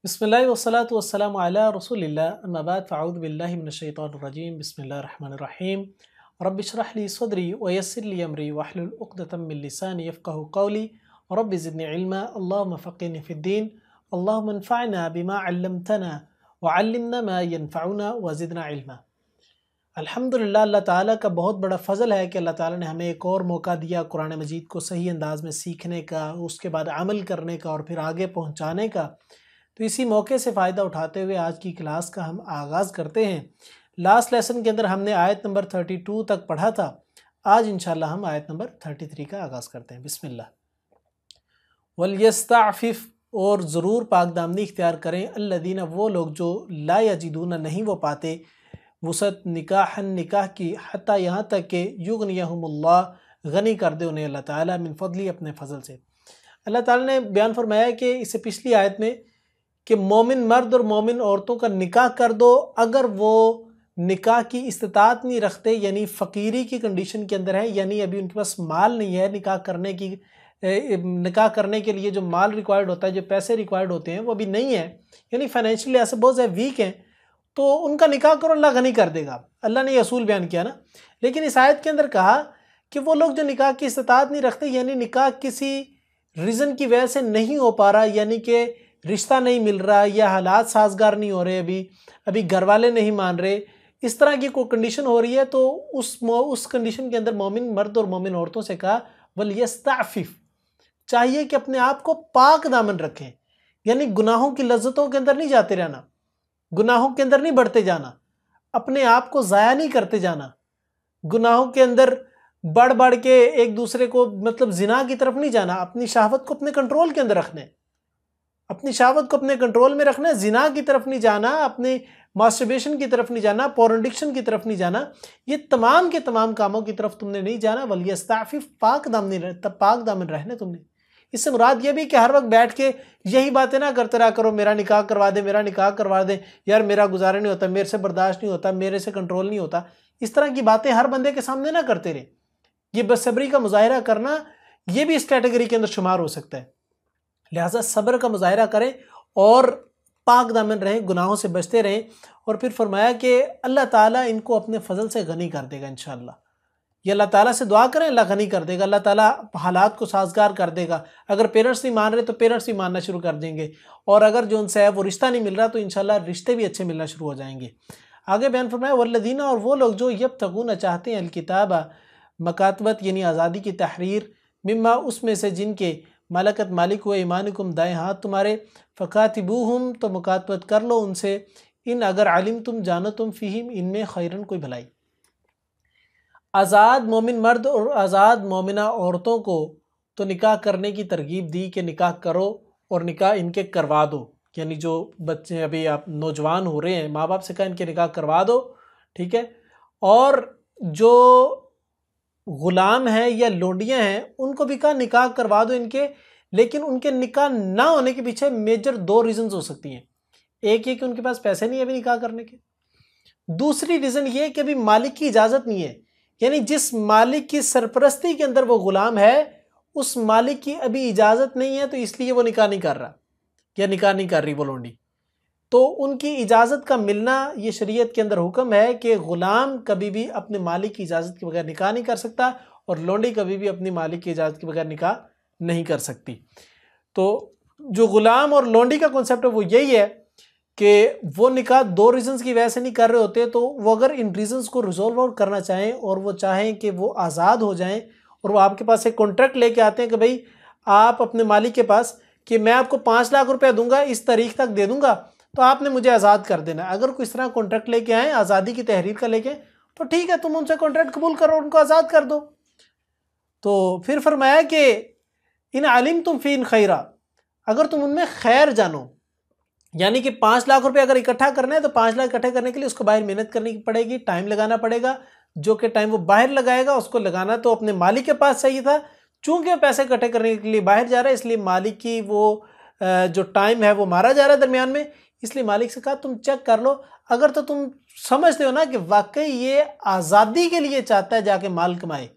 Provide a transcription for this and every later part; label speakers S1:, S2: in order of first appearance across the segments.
S1: बिस्मिल्लाहि वस्सलातु वस्सलामु अला रसूलिल्लाह अम्मा बाद फ़अऊज़ु बिल्लाहि मिनश्शैतानिर्रजीम बिस्मिल्लाहिर्रहमानिर्रहीम रब्बि इश्रह ली सदरी व यस्सिर ली अमरी वहलुल उक़दतम मिन लिसानी यफ़क़हू क़ौली रब्बि ज़िदनी इल्मा अल्लाहुम्मा फ़क़्हिनी फ़िद्दीन अल्लाहुम्मा अन्फ़अना बिमा अल्लमतना व अल्लिमना मा यनफ़अुना व ज़िदना इल्मा। अल्हम्दुलिल्लाह, अल्लाह ताला का बहुत बड़ा फ़ज़ल है कि अल्लाह ताला ने हमें एक और मौका दिया कुरान मजीद को सही अंदाज़ में सीखने का, उसके बाद अमल करने का और फिर आगे पहुँचाने का। तो इसी मौके से फ़ायदा उठाते हुए आज की क्लास का हम आगाज़ करते हैं। लास्ट लेसन के अंदर हमने आयत नंबर 32 तक पढ़ा था। आज इंशाल्लाह हम आयत नंबर 33 का आगाज़ करते हैं। बिस्मिल्लाह। वलयस्ताफिफ, और ज़रूर पाकदामनी इख्तियार करें, अल्लदीना, वो लोग जो ला यजिदूना, नहीं वो पाते, वसत निकाहन, निकाह की, हत्ता यहाँ तक कि युगनियहुमुल्लाह, गनी कर दे उन्हें अल्लाह ताला, मिन फ़ज़ली, अपने फ़ज़ल से। अल्लाह ताला ने बयान फरमाया कि इससे पिछली आयत में कि मोमिन मर्द और मोमिन औरतों का निकाह कर दो अगर वो निकाह की इस्तिताअत नहीं रखते, यानी फ़कीरी की कंडीशन के अंदर है, यानी अभी उनके पास माल नहीं है निकाह करने की, निकाह करने के लिए जो माल रिक्वायर्ड होता है, जो पैसे रिक्वायर्ड होते हैं, वो अभी नहीं है, यानी फाइनेंशियली ऐसे बहुत ज़्यादा वीक हैं, तो उनका निकाह करो, अल्लाह गनी कर देगा। अल्लाह ने यह असूल बयान किया ना। लेकिन इस आयत के अंदर कहा कि वो लोग जो निकाह की इस्तिताअत नहीं रखते, यानी निकाह किसी रीज़न की वजह से नहीं हो पा रहा, यानी कि रिश्ता नहीं मिल रहा या हालात साजगार नहीं हो रहे, अभी घर वाले नहीं मान रहे, इस तरह की कोई कंडीशन हो रही है, तो उस कंडीशन के अंदर मोमिन मर्द और मोमिन औरतों से कहा वलयस्ताफिफ, चाहिए कि अपने आप को पाक दामन रखें, यानी गुनाहों की लज्जतों के अंदर नहीं जाते रहना, गुनाहों के अंदर नहीं बढ़ते जाना, अपने आप को ज़ाया नहीं करते जाना, गुनाहों के अंदर बढ़ बढ़ के एक दूसरे को, मतलब जिना की तरफ नहीं जाना, अपनी शहवत को अपने कंट्रोल के अंदर रखना है, अपनी शहवत को अपने कंट्रोल में रखना है, जिना की तरफ नहीं जाना, अपने मास्टरबेशन की तरफ नहीं जाना, पोर्न एडिक्शन की तरफ नहीं जाना, ये तमाम के तमाम कामों की तरफ तुमने नहीं जाना। वलियस्ताफिफ, पाक दामन रहने तुमने। इससे मुराद ये भी कि हर वक्त बैठ के यही बातें ना करते रहा करो, मेरा निकाह करवा दे, मेरा निकाह करवा दे, यार मेरा गुजारा नहीं होता, मेरे से बर्दाश्त नहीं होता, मेरे से कंट्रोल नहीं होता, इस तरह की बातें हर बंदे के सामने ना करते रहे। ये बसब्री का मुजाहिरा करना, ये भी इस कैटेगरी के अंदर शुमार हो सकता है। लिहाजा सब्र का मुजाहिरा करें और पाक दामन रहें, गुनाहों से बचते रहें। और फिर फरमाया कि अल्लाह ताला इनको अपने फजल से गनी कर देगा इंशाअल्लाह। ये अल्लाह ताला से दुआ करें, अल्लाह गनी कर देगा, अल्लाह ताला हालात को साजगार कर देगा। अगर पेरेंट्स नहीं मान रहे तो पेरेंट्स भी मानना शुरू कर देंगे, और अगर जो उनसे है वो रिश्ता नहीं मिल रहा तो इंशाअल्लाह रिश्ते भी अच्छे मिलना शुरू हो जाएंगे। आगे बयान फरमाया वल्लदीना, और वो लोग जो यब्तगूना चाहते हैं अलकिताबा, मकातबत यानी आज़ादी की तहरीर, मिम्मा, उसमें से जिनके मलकत मालिक हुए ईमानुकुम, दाएँ हाथ तुम्हारे, फ़कातिबूहुम, तो मुकातबत कर लो उनसे, इन अगर आलिम तुम जानो तुम फ़ीहिम, इनमें खैरन, कोई भलाई। आज़ाद मोमिन मर्द और आज़ाद मोमिना औरतों को तो निकाह करने की तरगीब दी कि निकाह करो और निकाह इनके करवा दो, यानी जो बच्चे अभी आप नौजवान हो रहे हैं, माँ बाप से कहा इनके निकाह करवा दो, ठीक है। और जो गुलाम हैं या लोंडियाँ हैं उनको भी कहा निकाह करवा दो इनके, लेकिन उनके निकाह ना होने के पीछे मेजर दो रीज़न्स हो सकती हैं। एक ये कि उनके पास पैसे नहीं है अभी निकाह करने के, दूसरी रीज़न ये कि अभी मालिक की इजाज़त नहीं है, यानी जिस मालिक की सरपरस्ती के अंदर वो गुलाम है उस मालिक की अभी इजाज़त नहीं है, तो इसलिए वो निकाह नहीं कर रहा या निकाह नहीं कर रही वो लोंडी। तो उनकी इजाज़त का मिलना, ये शरीयत के अंदर हुक्म है कि ग़ुलाम कभी भी अपने मालिक की इजाज़त के बगैर निकाह नहीं कर सकता, और लोंडी कभी भी अपनी मालिक की इजाज़त के बगैर निकाह नहीं कर सकती। तो जो ग़ुलाम और लोंडी का कॉन्सेप्ट है वो यही है कि वो निकाह दो रीज़न्स की वजह से नहीं कर रहे होते, तो वो अगर इन रीज़न्स को रिजॉल्व आउट करना चाहें और वो चाहें कि वो आज़ाद हो जाएँ, और वो आपके पास एक कॉन्ट्रैक्ट लेके आते हैं कि भाई आप अपने मालिक के पास कि मैं आपको 5 लाख रुपया दूंगा, इस तारीख तक दे दूंगा, तो आपने मुझे आज़ाद कर देना। अगर कोई इस तरह कॉन्ट्रैक्ट लेके आए आज़ादी की तहरीर का लेके, तो ठीक है, तुम उनसे कॉन्ट्रैक्ट कबूल करो, उनको आज़ाद कर दो। तो फिर फरमाया कि इन आलिम तुम फ़ी इन खैरा, अगर तुम उनमें खैर जानो, यानी कि 5 लाख रुपये अगर इकट्ठा करना है तो 5 लाख इकट्ठा करने के लिए उसको बाहर मेहनत करनी पड़ेगी, टाइम लगाना पड़ेगा, जो कि टाइम वो बाहर लगाएगा उसको लगाना तो अपने मालिक के पास चाहिए था। चूँकि वो पैसे इकट्ठे करने के लिए बाहर जा रहा है, इसलिए मालिक की वो जो टाइम है वो मारा जा रहा है दरमियान में, इसलिए मालिक से कहा तुम चेक कर लो, अगर तो तुम समझते हो ना कि वाकई ये आज़ादी के लिए चाहता है जाके माल कमाए,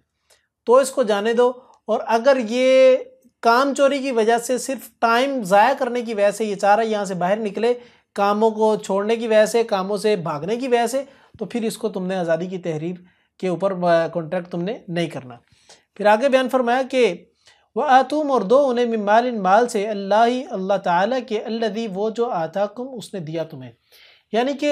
S1: तो इसको जाने दो, और अगर ये काम चोरी की वजह से, सिर्फ टाइम ज़ाया करने की वजह से ये चाह रहा है यहाँ से बाहर निकले, कामों को छोड़ने की वजह से, कामों से भागने की वजह से, तो फिर इसको तुमने आज़ादी की तहरीर के ऊपर कॉन्ट्रैक्ट तुमने नहीं करना। फिर आगे बयान फरमाया कि वह आतुम, और दो उन्हें मिमाल माल से, अल्लाह ताला के, अल्लज़ी वो जो आताकुम उसने दिया तुम्हें। यानी कि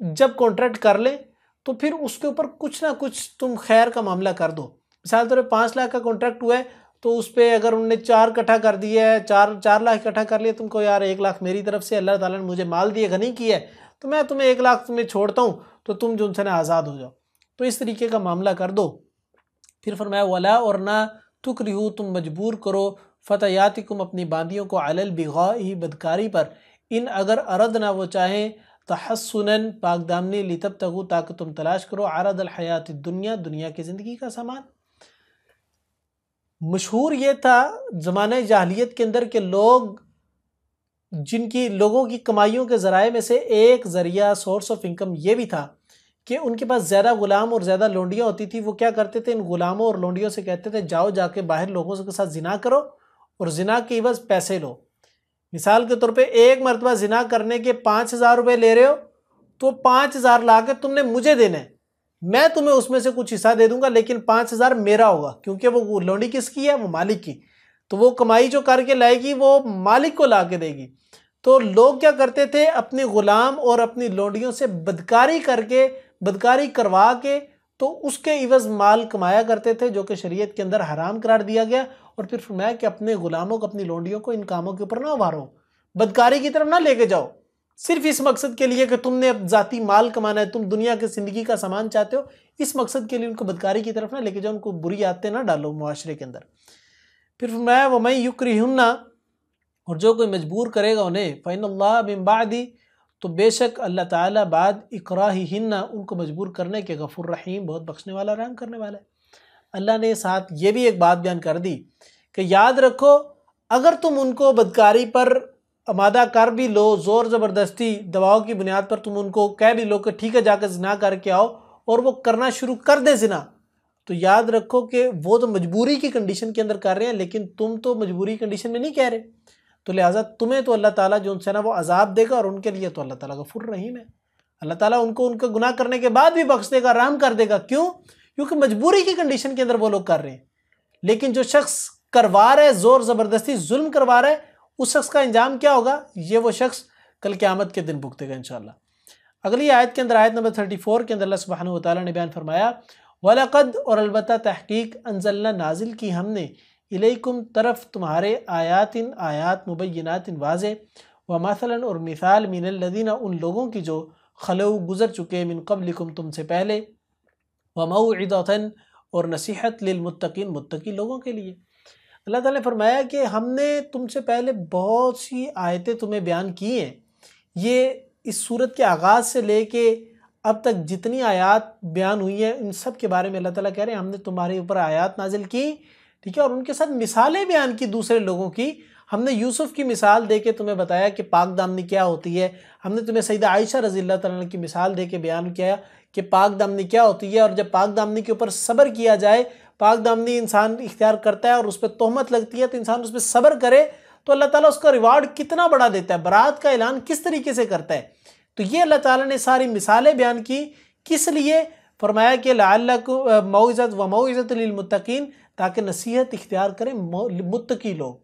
S1: जब कॉन्ट्रैक्ट कर लें तो फिर उसके ऊपर कुछ ना कुछ तुम खैर का मामला कर दो। मिसाल तौर पर 5 लाख का कॉन्ट्रैक्ट हुआ है तो उस पर अगर उनने 4 इकट्ठा कर दिया है, 4 लाख इकट्ठा कर लिया, तुमको यार 1 लाख मेरी तरफ से अल्लाह ताला ने मुझे माल दिए, गनी किया है, तो मैं तुम्हें 1 लाख तुम्हें छोड़ता हूँ, तो तुम जो उनसे ना आज़ाद हो जाओ। तो इस तरीके का मामला कर दो। फिर फरमाया वला, और ना तुकरिहू, तुम मजबूर करो, फ़तयातिकुम, अपनी बांदियों को, अलल बिगाई, बदकारी पर, इन अगर अरद ना वो चाहें, तहस्सुनन, पाकदामनी, लितब्तगू, ताकि तुम तलाश करो, अरदल हयात दुनिया, दुनिया की ज़िंदगी का सामान। मशहूर ये था ज़माने जाहलियत के अंदर के लोग, जिनकी लोगों की कमाइयों के ज़राए में से एक ज़रिया, सोर्स ऑफ इनकम ये भी था कि उनके पास ज़्यादा ग़ुलाम और ज़्यादा लोंडियाँ होती थी। वो क्या करते थे, इन ग़ुलामों और लोंडियों से कहते थे जाओ जाके बाहर लोगों के साथ ज़िना करो और ज़िना के बस पैसे लो। मिसाल के तौर पे एक मरतबा ज़िना करने के 5,000 रुपये ले रहे हो तो 5,000 ला के तुमने मुझे देना है, मैं तुम्हें उसमें से कुछ हिस्सा दे दूंगा, लेकिन 5,000 मेरा होगा, क्योंकि वो लोंडी किसकी है, वो मालिक की। तो वो कमाई जो करके लाएगी वो मालिक को ला के देगी। तो लोग क्या करते थे, अपने ग़ुलाम और अपनी लोंडियों से बदकारी करके, बदकारी करवा के, तो उसके इवज़ माल कमाया करते थे, जो कि शरीयत के अंदर हराम करार दिया गया। और फिर फरमाया कि अपने ग़ुलामों को, अपनी लोंडियों को इन कामों के ऊपर ना उभारो, बदकारी की तरफ ना लेके जाओ, सिर्फ इस मकसद के लिए कि तुमने अब ज़ाती माल कमाना है, तुम दुनिया की ज़िंदगी का सामान चाहते हो, इस मकसद के लिए उनको बदकारी की तरफ ना लेके जाओ, उनको बुरी आदतें ना डालो मुआशरे के अंदर। फिर फरमाया वमन युक्रिहुन्ना, और जो कोई मजबूर करेगा उन्हें, फ़इन्नल्लाह मिन बादी, तो बेशक अल्लाह ताला बाद इकराहिहिन्ना, उनको मजबूर करने के, गफूर रहीम, बहुत बख्शने वाला, रहम करने वाला है। अल्लाह ने साथ ये भी एक बात बयान कर दी कि याद रखो, अगर तुम उनको बदकारी पर आमादा कर भी लो, ज़ोर ज़बरदस्ती दबाव की बुनियाद पर तुम उनको कह भी लो कि ठीक है जाकर ज़िना करके आओ, और वो करना शुरू कर दे ज़िना, तो याद रखो कि वो तो मजबूरी की कंडीशन के अंदर कर रहे हैं, लेकिन तुम तो मजबूरी कंडीशन में नहीं कह रहे। तो लिहाजा तुम्हें तो अल्लाह ताला जो उनसे ना वो अजाब देगा, और उनके लिए तो अल्लाह ताला गफूर रहीम है। अल्लाह ताला उनको उनका गुनाह करने के बाद भी बख्श देगा, रहम कर देगा। क्यों? क्योंकि मजबूरी की कंडीशन के अंदर वो लोग कर रहे हैं। लेकिन जो शख्स करवा रहा है, ज़ोर ज़बरदस्ती जुल्म करवा रहा है, उस शख्स का अंजाम क्या होगा, ये वो शख्स कल क़यामत के दिन भुगतेगा इंशाअल्लाह। अगली आयत के अंदर, आयत नंबर 34 के अंदर अल्लाह सुब्हानहू व तआला ने बयान फरमाया, वलक़द, और अलबत्ता तहक़ीक़, अंज़लना, नाजिल की हमने, इलैकुम, तरफ तुम्हारे, आयातिन, आयात, मुबय्यिनातिन, वाज़े, व मसलन, और मिसाल, मिनल्लज़ीना, उन लोगों की जो खलऊ, गुज़र चुके, मिन क़ब्लिकुम, तुमसे पहले, व मौइज़तन, और नसीहत, लिलमुत्तक़ीन, मुत्तकी लोगों के लिए। अल्लाह ताला ने फरमाया कि हमने तुमसे पहले बहुत सी आयतें तुम्हें बयान की हैं। ये इस सूरत के आगाज़ से लेके अब तक जितनी आयत बयान हुई है, इन सब के बारे में अल्लाह ताला कह रहे हैं हमने तुम्हारे ऊपर आयत नाजिल की, ठीक है, और उनके साथ मिसालें बयान की दूसरे लोगों की। हमने यूसुफ की मिसाल दे के तुम्हें बताया कि पाक दामनी क्या होती है। हमने तुम्हें सईदा आयशा रज़ियल्लाहु तआला की मिसाल दे के बयान किया कि पाक दामनी क्या होती है, और जब पाक दामनी के ऊपर सब्र किया जाए, पाक दामनी इंसान इख्तियार करता है और उस पर तोहमत लगती है, तो इंसान उस पर सब्र करे तो अल्लाह ताला उसका रिवार्ड कितना बड़ा देता है, बरात का ऐलान किस तरीके से करता है। तो ये अल्लाह ताला ने सारी मिसालें बयान की, किस लिए? फरमाया कि लअल्लकुम मौइज़त व मौइज़तुल लिलमुत्तक़ीन, ताकि नसीहत इख्तियार करें मुत्तकी लोग।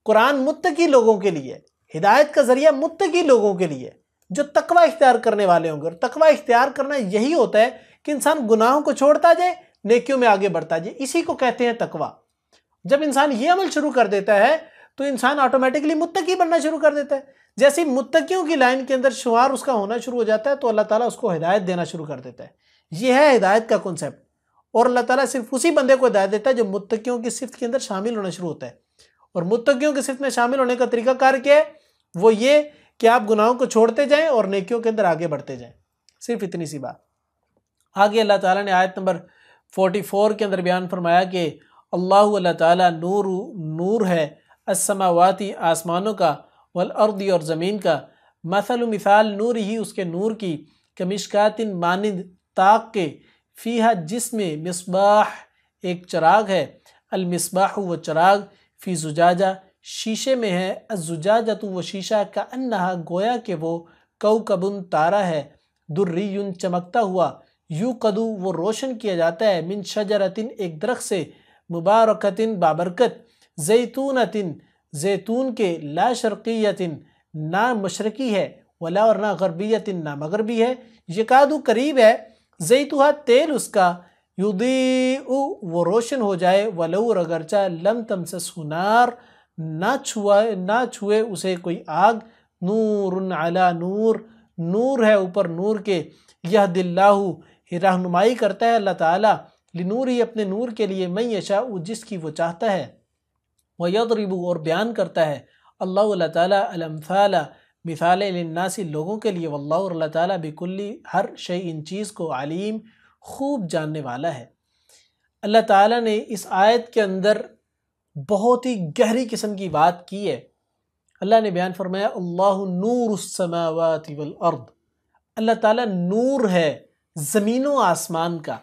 S1: कुरान मुत्तकी लोगों के लिए, हिदायत का जरिया मुत्तकी लोगों के लिए, जो तकवा इख्तियार करने वाले होंगे। और तकवा इख्तियार करना यही होता है कि इंसान गुनाहों को छोड़ता जाए, नेकियों में आगे बढ़ता जाए, इसी को कहते हैं तकवा। जब इंसान ये अमल शुरू कर देता है तो इंसान ऑटोमेटिकली मुत्तकी बनना शुरू कर देता है। जैसे मुत्तकियों की लाइन के अंदर शुमार उसका होना शुरू हो जाता है, तो अल्लाह ताला उसको हिदायत देना शुरू कर देता है। यह है हिदायत का कॉन्सेप्ट। और अल्लाह ताला सिर्फ उसी बंदे को हिदायत देता है जो मुत्तकियों की सिफ्त के अंदर शामिल होना शुरू होता है। और मुत्तकियों की सिफ्त में शामिल होने का तरीकाकार क्या है? वो ये कि आप गुनाहों को छोड़ते जाएं और नेकियों के अंदर आगे बढ़ते जाएं। सिर्फ इतनी सी बात। आगे अल्लाह ताला ने आयत नंबर 44 के अंदर बयान फरमाया कि अल्लाह ताला नूर है, अस्समावाती, आसमानों का, वल अर्दी, और ज़मीन का, मसलु, मिसाल, नूर ही, उसके नूर की, कमिश्कातिन, मानिंद ताक के, फ़ीहा, जिसमें, मिसबाह, एक चराग है, अल मिसबाह, वो चराग, फ़ी ज़ुजाजा, शीशे में है, अज़ुजाजा तो वो शीशा, का अन्नहा गोया कि वो कौकबुन तारा है, दुर्रियुन चमकता हुआ, यूक़दु वो रोशन किया जाता है, मिन शजरतिन एक दरख्त से, मुबारकतिन बाबरकत, ज़ैतूनतिन ज़ैतून के, ला शर्क़ियतिन ना मशरक़ी है, वला और ना ग़रबियतिन ना मग़रबी है, यकादु करीब है, ज़ैतुहा तेल उसका, युदीउ वो रोशन हो जाए, वलौ और अगरचा लम तमससहु नार ना छुए उसे कोई आग, नूरुन अला नूर नूर है ऊपर नूर के, यहदिल्लाहु रहनुमाई करता है अल्लाह ताला, लिनूर ही अपने नूर के लिए, मैं यशाउ जिसकी वो चाहता है, व यदरिबु और बयान करता है अल्लाह ताला अल अम्साला मिसालें लिन्नासी लोगों के लिए, वल्लाहु और अल्लाह ताला बिकुल्ली हर शै इन चीज़ को अलीम खूब जानने वाला है। अल्लाह ताला ने इस आयत के अंदर बहुत ही गहरी किस्म की बात की है। अल्लाह ने बयान फरमाया अल्लाहु नूरुस समावाति वल अर्द, अल्लाह ताला नूर है ज़मीन व आसमान का।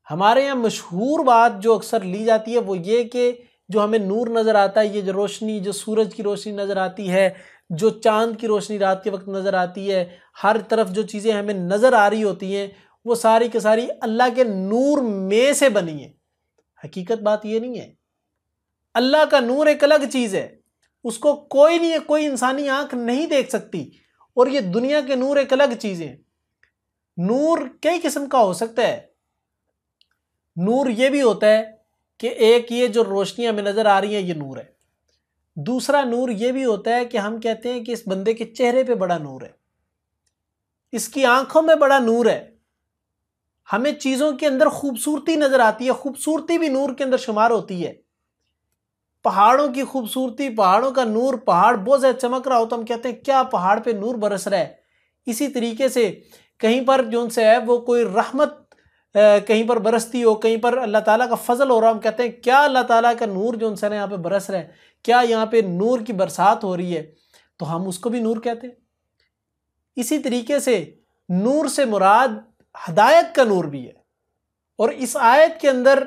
S1: हमारे यहाँ मशहूर बात जो अक्सर ली जाती है वो ये कि जो हमें नूर नज़र आता है, ये जो रोशनी, जो सूरज की रोशनी नज़र आती है, जो चाँद की रोशनी रात के वक्त नज़र आती है, हर तरफ जो चीज़ें हमें नज़र आ रही होती हैं वो सारी की सारी अल्लाह के नूर में से बनी है। हकीकत बात ये नहीं है। अल्लाह का नूर एक अलग चीज़ है, उसको कोई नहीं है, कोई इंसानी आंख नहीं देख सकती, और ये दुनिया के नूर एक अलग चीज़ है। नूर कई किस्म का हो सकता है। नूर ये भी होता है कि एक ये जो रोशनी हमें नज़र आ रही है ये नूर है। दूसरा नूर ये भी होता है कि हम कहते हैं कि इस बंदे के चेहरे पे बड़ा नूर है, इसकी आंखों में बड़ा नूर है, हमें चीज़ों के अंदर खूबसूरती नज़र आती है, खूबसूरती भी नूर के अंदर शुमार होती है। पहाड़ों की खूबसूरती, पहाड़ों का नूर, पहाड़ बहुत ज़्यादा चमक रहा हो तो हम कहते हैं क्या पहाड़ पे नूर बरस रहा है। इसी तरीके से कहीं पर जो उनसे है वो कोई रहमत कहीं पर बरसती हो, कहीं पर अल्लाह ताला का फजल हो रहा, हम कहते हैं क्या अल्लाह ताला का नूर जो उनसे यहाँ पे बरस रहा है, क्या यहाँ पे नूर की बरसात हो रही है, तो हम उसको भी नूर कहते हैं। इसी तरीके से नूर से मुराद हदायत का नूर भी है, और इस आयत के अंदर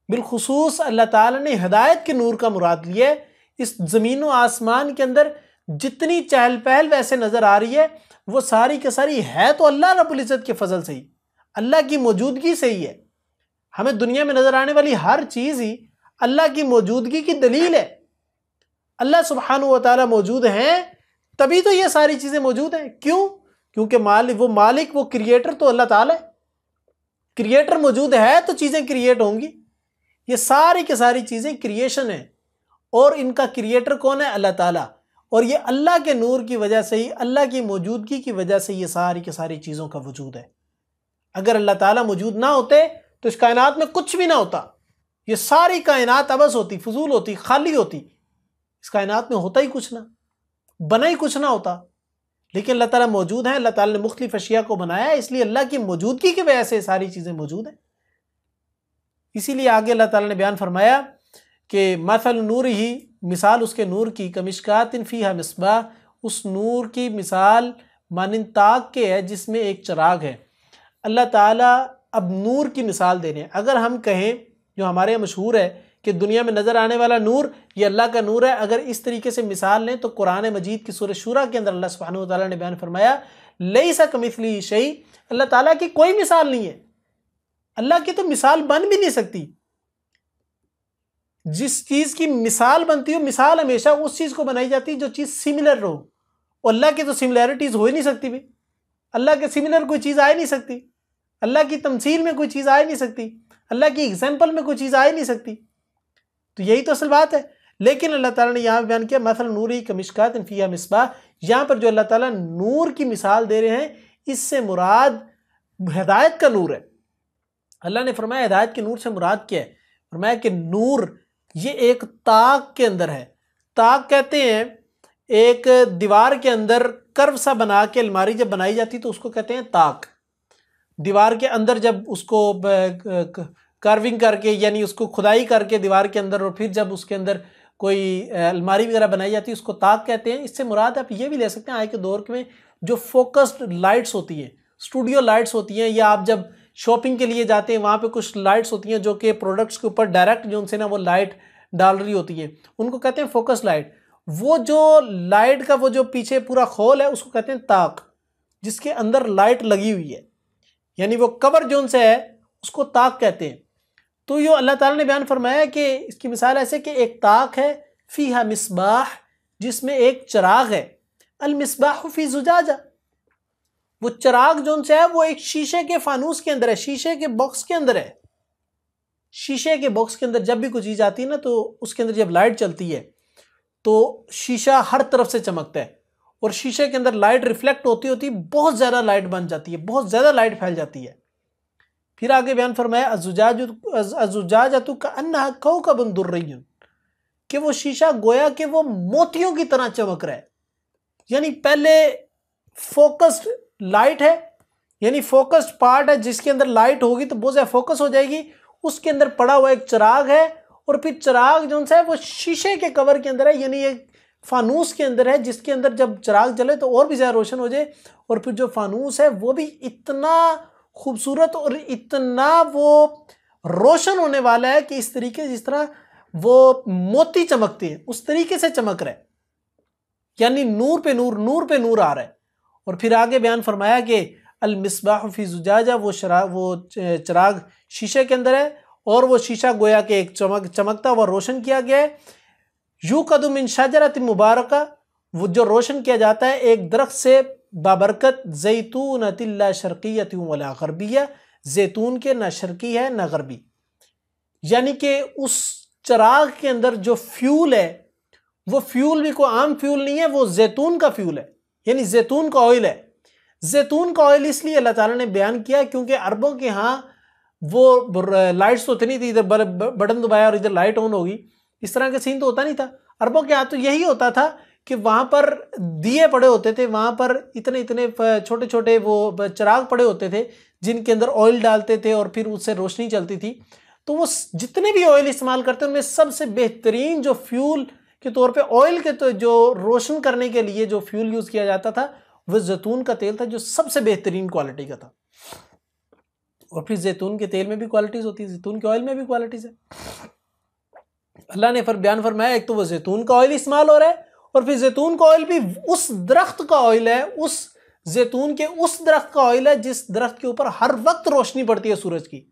S1: बिलखुसूस अल्लाह ताला ने हदायत के नूर का मुराद लिया है। इस ज़मीन व आसमान के अंदर जितनी चहल पहल वैसे नज़र आ रही है वो सारी के सारी है तो अल्लाह रब्बुल इज़्ज़त के फजल से ही, अल्लाह की मौजूदगी से ही है। हमें दुनिया में नज़र आने वाली हर चीज़ ही अल्लाह की मौजूदगी की दलील है। अल्लाह सुब्हानहू व तआला मौजूद हैं तभी तो ये सारी चीज़ें मौजूद हैं। क्यों? क्योंकि मालिक वो क्रिएटर तो अल्लाह ताला है। क्रिएटर मौजूद है तो चीज़ें क्रिएट होंगी। ये सारी की सारी चीज़ें क्रिएशन है, और इनका क्रिएटर कौन है? अल्लाह ताला। और ये अल्लाह के नूर की वजह से ही, अल्लाह की मौजूदगी की वजह से ये सारी की सारी चीज़ों का वजूद है। अगर अल्लाह ताला मौजूद ना होते तो इस कायनात में कुछ भी ना होता, ये सारी कायनात अबस होती, फजूल होती, खाली होती। इस कायनात में होता ही कुछ ना, बना ही कुछ ना होता। लेकिन अल्लाह ताला मौजूद है, अल्लाह ताला ने मुख्तलिफ अशिया को बनाया है, इसलिए अल्लाह की मौजूदगी की वजह से सारी चीज़ें मौजूद हैं। इसीलिए आगे अल्लाह ताला ने बयान फरमाया कि मसल नूर ही, मिसाल उसके नूर की, कमिश्कातिन फीहा मिस्बाह, उस नूर की मिसाल मानिन ताक के है जिसमें एक चिराग है। अल्लाह ताला अब नूर की मिसाल दे रहे हैं। अगर हम कहें, जो हमारे यहाँ मशहूर है कि दुनिया में नज़र आने वाला नूर ये अल्लाह का नूर है, अगर इस तरीके से मिसाल लें तो कुरान मजीद की सूरह शूरा के अंदर अल्लाह सुब्हानहू व तआला ने बयान फरमाया लैसा कमिस्लिही शै, अल्लाह ताला की कोई मिसाल नहीं है। अल्लाह की तो मिसाल बन भी नहीं सकती। जिस चीज़ की मिसाल बनती हो, मिसाल हमेशा उस चीज़ को बनाई जाती है जो चीज़ सिमिलर हो। अल्लाह की तो सिमिलैरिटीज़ हो ही नहीं सकती भाई, अल्लाह के सिमिलर कोई चीज़ आ ही नहीं सकती, अल्लाह की तमसील में कोई चीज़ आ ही नहीं सकती, अल्लाह की एग्जाम्पल में कोई चीज़ आ ही नहीं सकती। तो यही तो असल बात है। लेकिन अल्लाह ताला ने यहाँ बयान किया मसल नूरी कमिश्कातिन फीहा मिस्बाह, यहाँ पर जो अल्लाह ताला नूर की मिसाल दे रहे हैं इससे मुराद हिदायत का नूर है। अल्लाह ने फरमाया हिदायत के नूर से मुराद क्या है? फरमाया कि नूर ये एक ताक के अंदर है। ताक कहते हैं एक दीवार के अंदर कर्व सा बना के अलमारी जब बनाई जाती तो उसको कहते हैं ताक। दीवार के अंदर जब उसको कार्विंग करके, यानी उसको खुदाई करके दीवार के अंदर, और फिर जब उसके अंदर कोई अलमारी वगैरह बनाई जाती है उसको ताक कहते हैं। इससे मुराद आप ये भी ले सकते हैं आज के दौर में जो फोकस्ड लाइट्स होती हैं, स्टूडियो लाइट्स होती हैं, या आप जब शॉपिंग के लिए जाते हैं वहाँ पे कुछ लाइट्स होती हैं जो कि प्रोडक्ट्स के ऊपर डायरेक्ट जो उनसे ना वो लाइट डाल रही होती है, उनको कहते हैं फोकस लाइट। वो जो लाइट का वो जो पीछे पूरा खोल है उसको कहते हैं ताक, जिसके अंदर लाइट लगी हुई है, यानी वो कवर जोन से है उसको ताक कहते हैं। तो ये अल्लाह ताला ने बयान फरमाया कि इसकी मिसाल ऐसे कि एक ताक है, फीहा मिसबाह, जिसमें एक चिराग है, अल मिसबाह फी जुजाजा, वो चिराग जोन से है वो एक शीशे के फानूस के अंदर है, शीशे के बॉक्स के अंदर है। शीशे के बॉक्स के अंदर जब भी कोई चीज़ आती है ना तो उसके अंदर जब लाइट चलती है तो शीशा हर तरफ से चमकता है, और शीशे के अंदर लाइट रिफ्लेक्ट होती होती बहुत ज़्यादा लाइट बन जाती है, बहुत ज़्यादा लाइट फैल जाती है। फिर आगे बयान फरमाया अज़ुजाजतु कअन्नहा कौकबुन दुर्रियुन, कि वो शीशा गोया कि वो मोतियों की तरह चमक रहा है। यानी पहले फोकस्ड लाइट है, यानी फोकस्ड पार्ट है जिसके अंदर लाइट होगी तो बहुत ज़्यादा फोकस हो जाएगी, उसके अंदर पड़ा हुआ एक चिराग है, और फिर चिराग जो है वो शीशे के कवर के अंदर है, यानी एक फानूस के अंदर है, जिसके अंदर जब चिराग जले तो और भी ज़्यादा रोशन हो जाए। और फिर जो फानूस है वो भी इतना खूबसूरत और इतना वो रोशन होने वाला है कि इस तरीके जिस तरह वो मोती चमकते हैं उस तरीके से चमक रहा है, यानी नूर पे नूर, नूर पे नूर आ रहा है। और फिर आगे बयान फरमाया कि अल मिसबाह फी जुजाजा, वो चिराग शीशे के अंदर है, और वो शीशा गोया के एक चमकता हुआ रोशन किया गया है। यूक़दु मिन शजरतिन मुबारका, वो जो रोशन किया जाता है एक दरख्त से बाबरकत, ज़ैतूनतिन ला शर्क़िय्यतिन वला ग़रबिय्या, जैतून के ना शर्की है ना गरबी, यानी कि उस चिराग के अंदर जो फ्यूल है वो फ्यूल भी कोई आम फ्यूल नहीं है, वो जैतून का फ्यूल है, यानी जैतून का ऑयल है। जैतून का ऑयल इसलिए अल्लाह ताला ने बयान किया क्योंकि अरबों के यहाँ वो लाइट्स तो इतनी थी, इधर बटन दबाया और इधर लाइट ऑन होगी, इस तरह का सीन तो होता नहीं था। अरबों के यहाँ तो यही होता था कि वहाँ पर दिए पड़े होते थे, वहाँ पर इतने इतने छोटे छोटे वो चिराग पड़े होते थे जिनके अंदर ऑयल डालते थे और फिर उससे रोशनी चलती थी। तो वो जितने भी ऑयल इस्तेमाल करते हैं उनमें सबसे बेहतरीन जो फ्यूल के तौर पे ऑयल के तो जो रोशन करने के लिए जो फ्यूल यूज़ किया जाता था वो जैतून का तेल था, जो सबसे बेहतरीन क्वालिटी का था। और फिर जैतून के तेल में भी क्वालिटीज़ होती है, जैतून के ऑयल में भी क्वालिटीज़ है। अल्लाह ने बयान फरमाया एक तो वो जैतून का ऑयल इस्तेमाल हो रहा है, और फिर जैतून का ऑयल भी उस दरख्त का ऑयल है, उस जैतून के उस दरख्त का ऑयल है जिस दरख्त के ऊपर हर वक्त रोशनी पड़ती है सूरज की,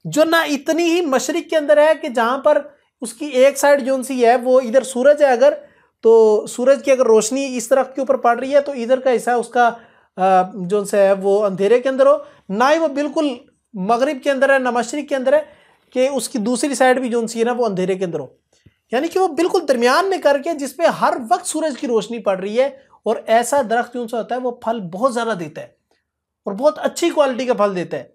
S1: जो ना इतनी ही मशरिक के अंदर है कि जहाँ पर उसकी एक साइड जो सी है वो इधर सूरज है, अगर तो सूरज की अगर रोशनी इस दरख्त के ऊपर पड़ रही है तो इधर का हिस्सा उसका जो सा है वो अंधेरे के अंदर हो, ना ही वो बिल्कुल मगरिब के अंदर है ना मशरिक के अंदर है कि उसकी दूसरी साइड भी जो सी है ना वो अंधेरे के अंदर हो, यानी कि वो बिल्कुल दरमियान में करके जिसपे हर वक्त सूरज की रोशनी पड़ रही है। और ऐसा दरख्त जो सा होता है वो फल बहुत ज़्यादा देता है और बहुत अच्छी क्वालिटी का फल देता है।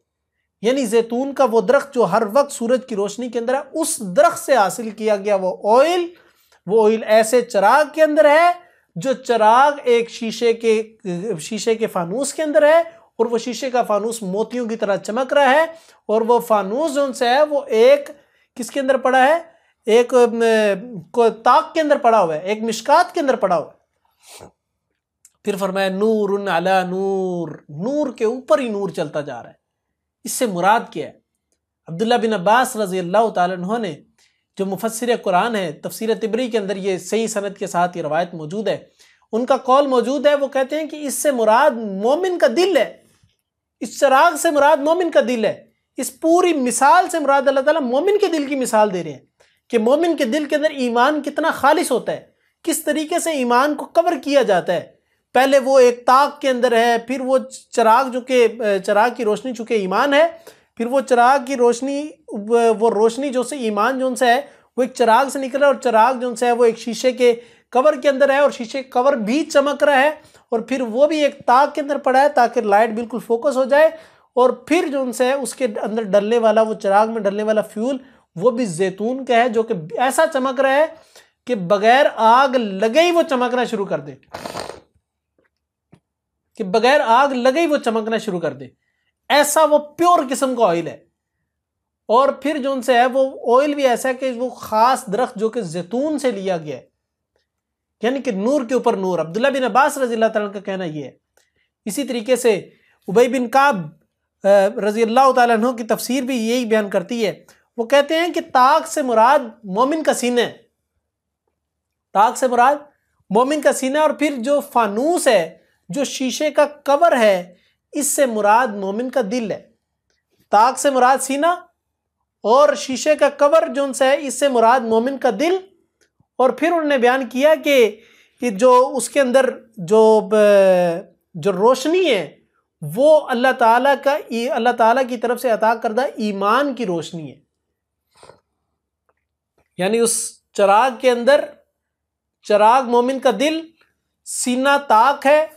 S1: यानी जैतून का वो दरख्त जो हर वक्त सूरज की रोशनी के अंदर है, उस दरख्त से हासिल किया गया वो ऑयल ऐसे चिराग के अंदर है, जो चिराग एक शीशे के फानूस के अंदर है, और वो शीशे का फानूस मोतियों की तरह चमक रहा है। और वो फानूस जो से है वो एक किसके अंदर पड़ा है, एक ताक के अंदर पड़ा हुआ है, एक मिशकात के अंदर पड़ा हुआ है। फिर फरमाया नूरुन अला नूर, नूर के ऊपर ही नूर चलता जा रहा है। इससे मुराद क्या है? अब्दुल्ला बिन अब्बास रज़ी अल्लाह ताला अन्हु ने, जो मुफस्सिर कुरान है, तफसीर तिबरी के अंदर ये सही सनद के साथ ये रवायत मौजूद है, उनका कौल मौजूद है। वो कहते हैं कि इससे मुराद मोमिन का दिल है, इस चिराग से मुराद मोमिन का दिल है। इस पूरी मिसाल से मुराद अल्लाह ताला मोमिन के दिल की मिसाल दे रहे हैं कि मोमिन के दिल के अंदर ईमान कितना खालिस होता है, किस तरीके से ईमान को कवर किया जाता है। पहले वो एक ताक के अंदर है, फिर वो चिराग जो कि चिराग की रोशनी चूँकि ईमान है, फिर वो चिराग की रोशनी वो रोशनी जो से ईमान जो से है वो एक चिराग से निकल रहा है, और चिराग जो से है वो एक शीशे के कवर के अंदर है, और शीशे का कवर भी चमक रहा है, और फिर वो भी एक ताक के अंदर पड़ा है ताकि लाइट बिल्कुल फोकस हो जाए। और फिर जो से है उसके अंदर डलने वाला, वो चिराग में डलने वाला फ्यूल वो भी जैतून का है, जो कि ऐसा चमक रहा है कि बगैर आग लगे ही वो चमकना शुरू कर दे, कि बगैर आग लगे ही वो चमकना शुरू कर दे। ऐसा वो प्योर किस्म का ऑयल है। और फिर जो से है वो ऑयल भी ऐसा है कि वो खास दरख्त जो कि जैतून से लिया गया है, यानी कि नूर के ऊपर नूर। अब्दुल्ला बिन अब्बास रज़ी अल्लाह ताला का कहना ये है। इसी तरीके से उबई बिन काब रज़ी अल्लाह ताला अन्हु की तफसीर भी यही बयान करती है। वो कहते हैं कि ताक से मुराद मोमिन का सीना है, ताक से मुराद मोमिन का सीना, और फिर जो फानूस है, जो शीशे का कवर है, इससे मुराद मोमिन का दिल है। ताक से मुराद सीना और शीशे का कवर जो उनसे है, इससे मुराद मोमिन का दिल। और फिर उन्होंने बयान किया कि जो उसके अंदर जो रोशनी है वो अल्लाह ताला की तरफ से अता करदा ईमान की रोशनी है। यानी उस चराग के अंदर, चराग मोमिन का दिल, सीना ताक है,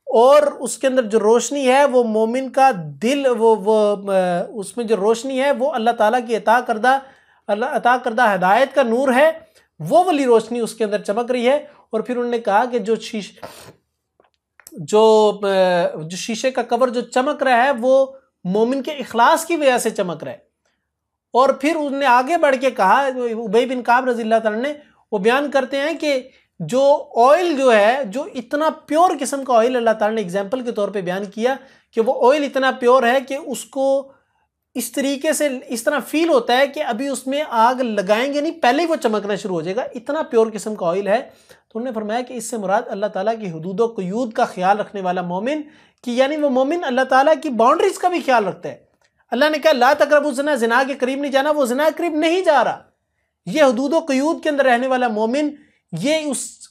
S1: और उसके अंदर जो रोशनी है वो मोमिन का दिल, उसमें जो रोशनी है वो अल्लाह ताला की अता करदा हिदायत का नूर है, वो वाली रोशनी उसके अंदर चमक रही है। और फिर उन्होंने कहा कि जो शीशे का कवर जो चमक रहा है वो मोमिन के इखलास की वजह से चमक रहा है। और फिर उन्होंने आगे बढ़ के कहा, उबई बिन काब रज़ी अल्लाह तआला ने, वो बयान करते हैं कि जो ऑयल जो है, जो इतना प्योर किस्म का ऑयल, अल्लाह ताला ने एग्जाम्पल के तौर पे बयान किया कि वो ऑयल इतना प्योर है कि उसको इस तरीके से इस तरह फील होता है कि अभी उसमें आग लगाएंगे नहीं, पहले ही वो चमकना शुरू हो जाएगा, इतना प्योर किस्म का ऑयल है। तो उन्होंने फरमाया कि इससे मुराद अल्लाह ताला की हुदूद व क़ुयूद का ख्याल रखने वाला मोमिन, कि यानी वो मोमिन अल्लाह ताला की बाउंड्रीज का भी ख्याल रखता है। अल्लाह ने कहा ला तक़रबू ज़िना, ज़िना के करीब नहीं जाना, वो ज़िना के करीब नहीं जा रहा। ये हुदूद व क़ुयूद के अंदर रहने वाला मोमिन, ये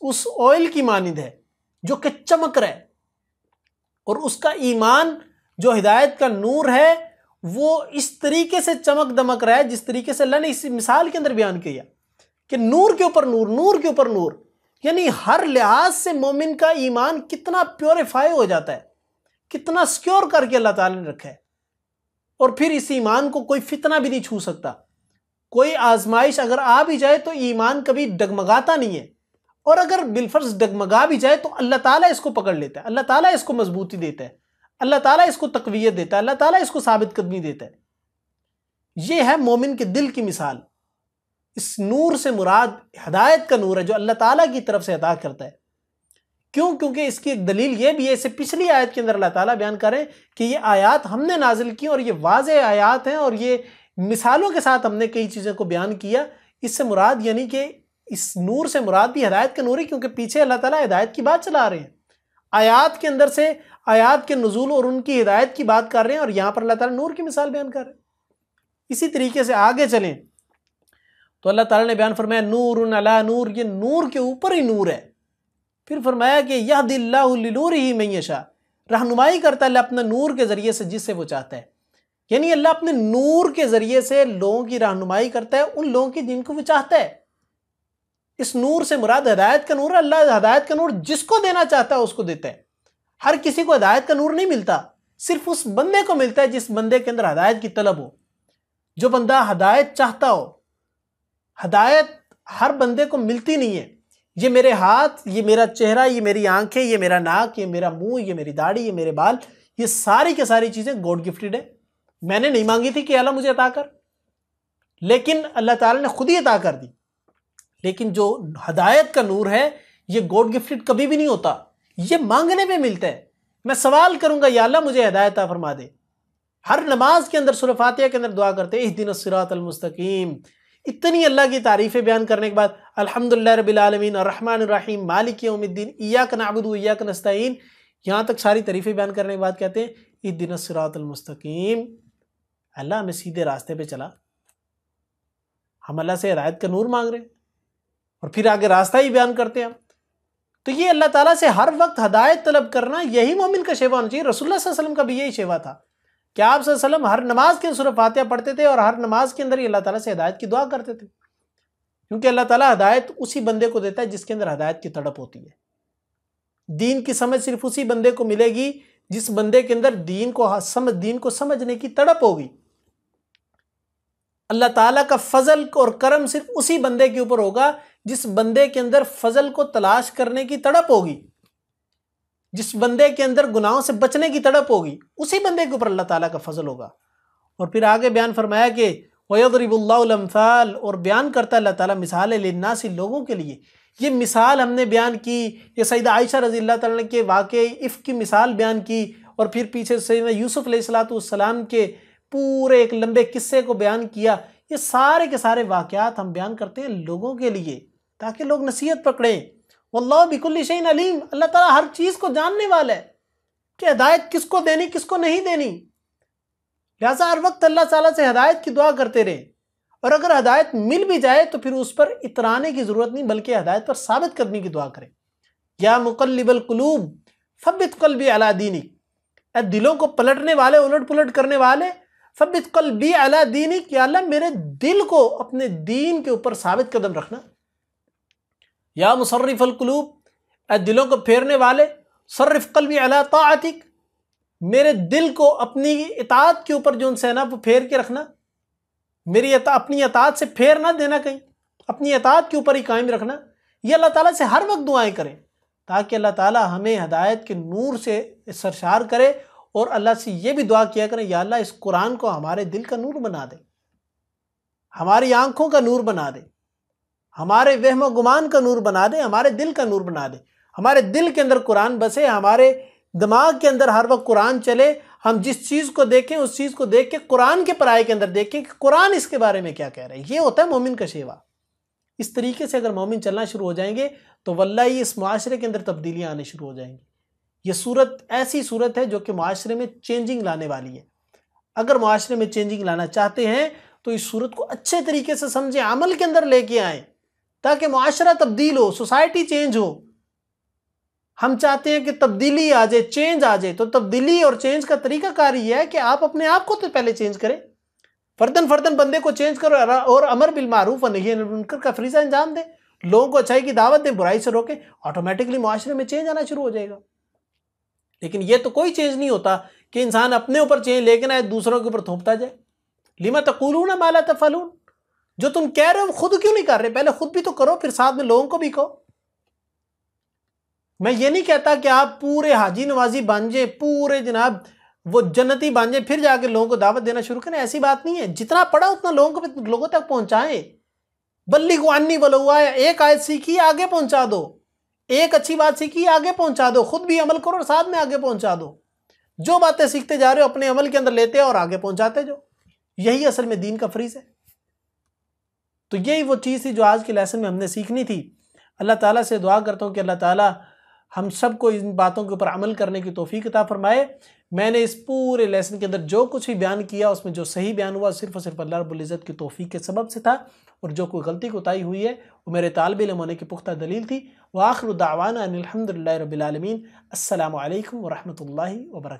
S1: उस ऑयल की मानिंद है जो कि चमक रहा है, और उसका ईमान जो हिदायत का नूर है वो इस तरीके से चमक दमक रहा है जिस तरीके से अल्लाह ने इस मिसाल के अंदर बयान किया कि नूर के ऊपर नूर, नूर के ऊपर नूर। यानी हर लिहाज से मोमिन का ईमान कितना प्योरीफाई हो जाता है, कितना सिक्योर करके अल्लाह ताला ने रखा है। और फिर इस ईमान को कोई फितना भी नहीं छू सकता। कोई आजमाइश अगर आ भी जाए तो ईमान कभी डगमगाता नहीं है, और अगर बिलफर्ज डगमगा भी जाए तो अल्लाह ताला इसको पकड़ लेता है, अल्लाह ताला इसको मजबूती देता है, अल्लाह ताला इसको तकवीयत देता है, अल्लाह ताला इसको साबित कदमी देता है। यह है मोमिन के दिल की मिसाल। इस नूर से मुराद हिदायत का नूर है जो अल्लाह ताला की तरफ से अता करता है। क्यों? क्योंकि इसकी एक दलील यह भी है, इससे पिछली आयत के अंदर अल्लाह ताला बयान करें कि ये आयत हमने नाजिल की और ये वाज़ेह आयत हैं और ये मिसालों के साथ हमने कई चीज़ों को बयान किया। इससे मुराद यानी कि इस नूर से मुराद भी हिदायत का नूर है, क्योंकि पीछे अल्लाह ताला हिदायत की बात चला रहे हैं। आयत के अंदर से आयत के नुज़ूल और उनकी हिदायत की बात कर रहे हैं, और यहाँ पर अल्लाह ताला नूर की मिसाल बयान कर रहे हैं। इसी तरीके से आगे चलें तो अल्लाह ताला ने बयान फरमाया नूरुन अला नूर, ये नूर के ऊपर ही नूर है। फिर फरमाया कि यहदिल्लाहु लिनूरिही मन यशा, रहनुमाई करता है अल्लाह अपने नूर के ज़रिए से जिससे वो चाहता है। यानी अल्लाह अपने नूर के ज़रिए से लोगों की रहनुमाई करता है, उन लोगों की जिनको वो चाहता है। इस नूर से मुराद हिदायत का नूर है। अल्लाह हिदायत का नूर जिसको देना चाहता है उसको देता है। हर किसी को हिदायत का नूर नहीं मिलता, सिर्फ उस बंदे को मिलता है जिस बंदे के अंदर हिदायत की तलब हो, जो बंदा हिदायत चाहता हो। हिदायत हर बंदे को मिलती नहीं है। ये मेरे हाथ, ये मेरा चेहरा, ये मेरी आंखें, ये मेरा नाक, ये मेरा मुंह, ये मेरी दाढ़ी, ये मेरे बाल, ये सारी की सारी चीज़ें गॉड गिफ्टेड है। मैंने नहीं मांगी थी कि अल्लाह मुझे अता कर, लेकिन अल्लाह ताला ने खुद ही अता कर दी। लेकिन जो हिदायत का नूर है ये गॉड गिफ्टेड कभी भी नहीं होता, ये मांगने पे मिलता है। मैं सवाल करूंगा या अल्लाह मुझे हिदायत अता फरमा दे। हर नमाज के अंदर सूरह फातिहा के अंदर दुआ करते इहदिनस सिरातल मुस्तकीम। इतनी अल्लाह की तारीफ़ें बयान करने के बाद अल्हम्दुलिल्लाह रब्बिल आलमीन अर्रहमानिर रहीम मालिक यौमिद्दीन इय्याका नअबुदु व इय्याका नस्तईन, यहाँ तक सारी तारीफ़ें बयान करने के बाद कहते हैं इहदिनस सिरातल मुस्तकीम, अल्लाह हमें सीधे रास्ते पे चला। हम अल्लाह से हिदायत का नूर मांग रहे हैं और फिर आगे रास्ता ही बयान करते हैं हम। तो ये अल्लाह ताला से हर वक्त हिदायत तलब करना, यही मोमिन का शेवा होना चाहिए। रसूलुल्लाह सल्लल्लाहु अलैहि वसल्लम का भी यही शेवा था कि आप सल्लल्लाहु अलैहि वसल्लम हर नमाज के सूरह फातिहा पढ़ते थे और हर नमाज के अंदर ही अल्लाह ताला से हिदायत की दुआ करते थे, क्योंकि अल्लाह ताला हिदायत उसी बंदे को देता है जिसके अंदर हिदायत की तड़प होती है। दीन की समझ सिर्फ उसी बंदे को मिलेगी जिस बंदे के अंदर दीन को समझने की तड़प होगी। अल्लाह ताला का फजल और करम सिर्फ उसी बंदे के ऊपर होगा जिस बंदे के अंदर फजल को तलाश करने की तड़प होगी, जिस बंदे के अंदर गुनाहों से बचने की तड़प होगी, उसी बंदे के ऊपर अल्लाह ताला का फजल होगा। और फिर आगे बयान फरमाया कि वयदरिबुल्लाहुल अम्साल, और बयान करता है अल्लाह ताला मिसाल लिन्नास, लोगों के लिए। ये मिसाल हमने बयान की, ये सैयदा आयशा रज़ियल्लाहु तआला के वाक़े इफ़्क की मिसाल बयान की, और फिर पीछे सैयदना यूसुफ अलैहिस्सलातु वस्सलाम के पूरे एक लंबे किस्से को बयान किया। ये सारे के सारे वाक़यात हम बयान करते हैं लोगों के लिए ताकि लोग नसीहत पकड़ें। वल्लाहु बिकुल्लि शैइन अलीम, अल्लाह ताला हर चीज़ को जानने वाला है कि हिदायत किसको देनी किसको नहीं देनी। लिहाजा हर वक्त अल्लाह ताला से हिदायत की दुआ करते रहें, और अगर हिदायत मिल भी जाए तो फिर उस पर इतराने की ज़रूरत नहीं बल्कि हिदायत पर साबित करने की दुआ करें। या मुक़ल्लिबल क़ुलूब सब्बित क़ल्बी अला दीनिक, दिलों को पलटने वाले उलट पुलट करने वाले, सब्बित क़ल्बी अला दीनिक, या अल्लाह मेरे दिल को अपने दीन के ऊपर साबित कदम रखना। या मुसर्रिफ़ल क़ुलूब, दिलों को फेरने वाले, सर्रिफ़ क़ल्बी अला ताअतिक, मेरे दिल को अपनी इताअत के ऊपर जो उनसे है ना वो फेर के रखना, मेरी अपनी इताअत से फेर ना देना, कहीं अपनी इताअत के ऊपर ही कायम रखना। ये अल्लाह ताला से हर वक्त दुआएं करें ताकि अल्लाह ताला हमें हिदायत के नूर से सरशार करे, और अल्लाह से ये भी दुआ किया करें, या अल्लाह इस कुरान को हमारे दिल का नूर बना दे, हमारी आंखों का नूर बना दे, हमारे वहम गुमान का नूर बना दे, हमारे दिल का नूर बना दे, हमारे दिल के अंदर कुरान बसे, हमारे दिमाग के अंदर हर वक्त कुरान चले, हम जिस चीज़ को देखें उस चीज़ को देख के कुरान के पराये के अंदर देखें कि कुरान इसके बारे में क्या कह रहा है। ये होता है मोमिन का शेवा। इस तरीके से अगर मोमिन चलना शुरू हो जाएंगे तो वल्लाही इस माशरे के अंदर तब्दीलियाँ आने शुरू हो जाएंगी। ये सूरत ऐसी सूरत है जो कि माशरे में चेंजिंग लाने वाली है। अगर माशरे में चेंजिंग लाना चाहते हैं तो इस सूरत को अच्छे तरीके से समझें, अमल के अंदर लेके आएँ ताकि माशरा तब्दील हो, सोसाइटी चेंज हो। हम चाहते हैं कि तब्दीली आ जाए, चेंज आ जाए, तो तब्दीली और चेंज का तरीका कार ये है कि आप अपने आप को तो पहले चेंज करें, फर्दन फर्दन बंदे को चेंज करो, और अमर बिल मारूफ व नही अनिल मुनकर का फरीज़ा अंजाम दें, लोगों को अच्छाई की दावत दें, बुराई से रोकें, ऑटोमेटिकली मुआशरे में चेंज आना शुरू हो जाएगा। लेकिन ये तो कोई चेंज नहीं होता कि इंसान अपने ऊपर चेंज लेकिन आए दूसरों के ऊपर थोपता जाए। लिमा तक़ूलूना मा ला तफ़अलून, जो तुम कह रहे हो खुद क्यों नहीं कर रहे, पहले खुद भी तो करो, फिर साथ में लोगों को भी कहो। मैं ये नहीं कहता कि आप पूरे हाजी नवाजी बन जाए, पूरे जनाब वो जन्नती बन जाए फिर जाके लोगों को दावत देना शुरू करें, ऐसी बात नहीं है। जितना पढ़ा उतना लोगों तक पहुंचाएं। बल्लिगु अन्नी वलो आया, एक आयत सीखी आगे पहुंचा दो, एक अच्छी बात सीखी आगे पहुंचा दो, खुद भी अमल करो और साथ में आगे पहुंचा दो। जो बातें सीखते जा रहे हो अपने अमल के अंदर लेते और आगे पहुंचाते जो, यही असल में दीन का फरीज है। तो यही वो चीज़ थी जो आज के लेसन में हमने सीखनी थी। अल्लाह ताला से दुआ करता हूँ कि अल्लाह ताला हम सबको इन बातों के ऊपर अमल करने की तौफीक अता फरमाए। मैंने इस पूरे लेसन के अंदर जो कुछ भी बयान किया उसमें जो सही बयान हुआ सिर्फ़ और सिर्फ अल्लाह रब्बुल इज़्ज़त की तौफीक के सबब से था, और जो कोई गलती कोताही हुई है वो मेरे तालिब इल्म होने की पुख्ता दलील थी। व आखिरु दावाना अनिल हम्दुलिल्लाहि रब्बिल आलमीन। अस्सलामु अलैकुम व रहमतुल्लाहि व बरकातहू।